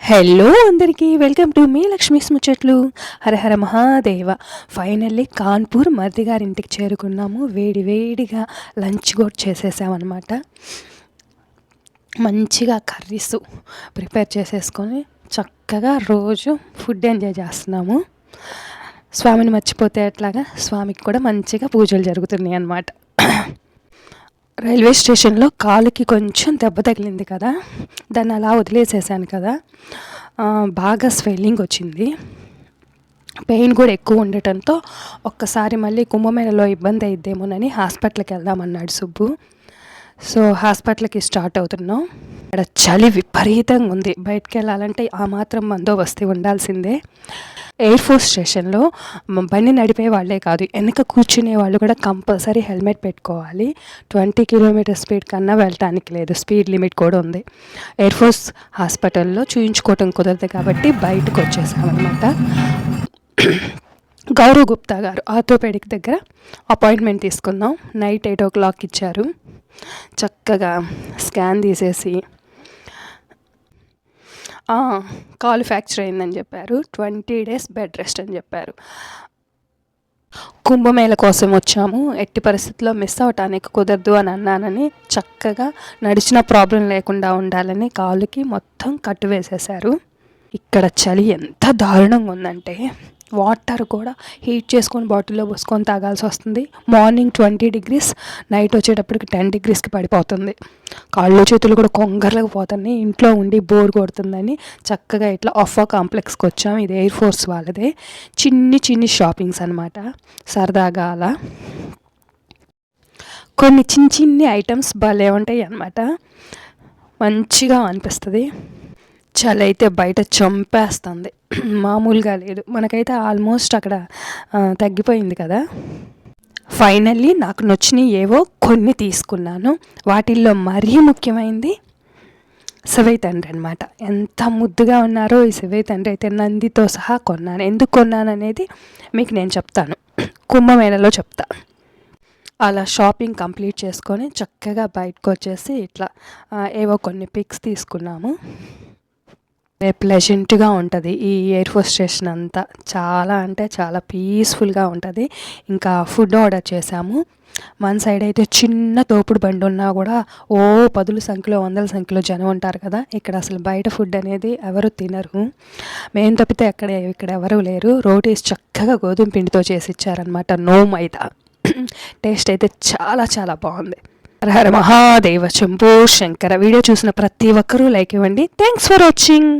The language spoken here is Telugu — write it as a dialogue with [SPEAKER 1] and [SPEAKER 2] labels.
[SPEAKER 1] హలో అందరికీ వెల్కమ్ టు మీ లక్ష్మీస్ ముచ్చట్లు. హరహర మహాదేవ. ఫైనల్లీ కాన్పూర్ మరిది గారి ఇంటికి చేరుకున్నాము. వేడిగా లంచ్ కూడా చేసేసామన్నమాట. మంచిగా కర్రీస్ ప్రిపేర్ చేసేసుకొని చక్కగా రోజు ఫుడ్ ఎంజాయ్ చేస్తున్నాము. స్వామిని మర్చిపోతే అట్లాగా స్వామికి కూడా మంచిగా పూజలు జరుగుతున్నాయి అన్నమాట. రైల్వే స్టేషన్లో కాలుకి కొంచెం దెబ్బ తగిలింది కదా, దాన్ని అలా వదిలేసేసాను కదా, బాగా స్వెల్లింగ్ వచ్చింది. పెయిన్ కూడా ఎక్కువ ఉండటంతో ఒక్కసారి మళ్ళీ కుంభమేళలో ఇబ్బంది అయిద్దేమోనని హాస్పిటల్కి వెళ్దామన్నాడు సుబ్బు. సో హాస్పిటల్కి స్టార్ట్ అవుతున్నాం. అక్కడ చలి విపరీతంగా ఉంది. బయటకు వెళ్ళాలంటే ఆ మాత్రం బందోబస్తు ఉండాల్సిందే. ఎయిర్ ఫోర్స్ స్టేషన్లో బండి నడిపే వాళ్ళే కాదు, వెనక కూర్చునే వాళ్ళు కూడా కంపల్సరీ హెల్మెట్ పెట్టుకోవాలి. 20 కిలోమీటర్ స్పీడ్ కన్నా వెళ్ళటానికి లేదు, స్పీడ్ లిమిట్ కూడా ఉంది. ఎయిర్ ఫోర్స్ హాస్పిటల్లో చూయించుకోవటం కుదరదు కాబట్టి బయటకు వచ్చేసామన్నమాట. గౌరవ్ గుప్తా గారు ఆర్థోపెడిక్ దగ్గర అపాయింట్మెంట్ తీసుకుందాం. నైట్ 8 o'clock ఇచ్చారు. చక్కగా స్కాన్ తీసేసి కాలు ఫ్రాక్చర్ అయిందని చెప్పారు. 20 days బెడ్ రెస్ట్ అని చెప్పారు. కుంభమేళ కోసం వచ్చాము, ఎట్టి పరిస్థితుల్లో మిస్ అవటానికి కుదరదు అని అన్నానని చక్కగా నడిచిన ప్రాబ్లం లేకుండా ఉండాలని కాలుకి మొత్తం కట్టు వేసేశారు. ఇక్కడ చలి ఎంత దారుణంగా ఉందంటే వాటర్ కూడా హీట్ చేసుకొని బాటిల్లో పోసుకొని తాగాల్సి వస్తుంది. మార్నింగ్ 20 degrees, నైట్ వచ్చేటప్పటికి 10 degreesకి పడిపోతుంది. కాళ్ళు చేతులు కూడా కొంగర్లకు పోతున్నాయి. ఇంట్లో ఉండి బోర్ కొడుతుందని చక్కగా ఇట్లా అఫా కాంప్లెక్స్కి వచ్చాము. ఇది ఎయిర్ ఫోర్స్ వాళ్ళదే. చిన్ని షాపింగ్స్ అనమాట, సరదాగా అలా కొన్ని చిన్ని ఐటమ్స్ భలే ఉంటాయి అన్నమాట. మంచిగా అనిపిస్తుంది. చలి అయితే బయట చంపేస్తుంది, మామూలుగా లేదు. మనకైతే ఆల్మోస్ట్ అక్కడ తగ్గిపోయింది కదా. ఫైనల్లీ నాకు నచ్చినవి ఏవో కొన్ని తీసుకున్నాను. వాటిల్లో మరీ ముఖ్యమైనది శివయ్య తండ్రి అనమాట. ఎంత ముద్దుగా ఉన్నారో ఈ శివయ్య తండ్రి అయితే. నందితో సహా కొన్నాను. ఎందుకు కొన్నాను అనేది మీకు నేను చెప్తాను, కుంభమేళలో చెప్తా. అలా షాపింగ్ కంప్లీట్ చేసుకొని చక్కగా బయటకు వచ్చేసి ఇట్లా ఏవో కొన్ని పిక్స్ తీసుకున్నాము. ప్లెజెంట్గా ఉంటుంది ఈ ఎయిర్ ఫోర్స్ స్టేషన్ అంతా. చాలా అంటే చాలా పీస్ఫుల్గా ఉంటుంది. ఇంకా ఫుడ్ ఆర్డర్ చేసాము. మన సైడ్ అయితే చిన్న తోపుడు బండి ఉన్నా కూడా 10 సంఖ్యలో 100 సంఖ్యలో జనం ఉంటారు కదా. ఇక్కడ అసలు బయట ఫుడ్ అనేది ఎవరు తినరు. మేము తప్పితే ఇక్కడ ఎవరు లేరు. రోటీస్ చక్కగా గోధుమ పిండితో చేసి ఇచ్చారనమాట, నో మైదా. టేస్ట్ అయితే చాలా బాగుంది. హర మహాదేవ శంభో శంకర. వీడియో చూసిన ప్రతి ఒక్కరూ లైక్ ఇవ్వండి. Thanks for watching.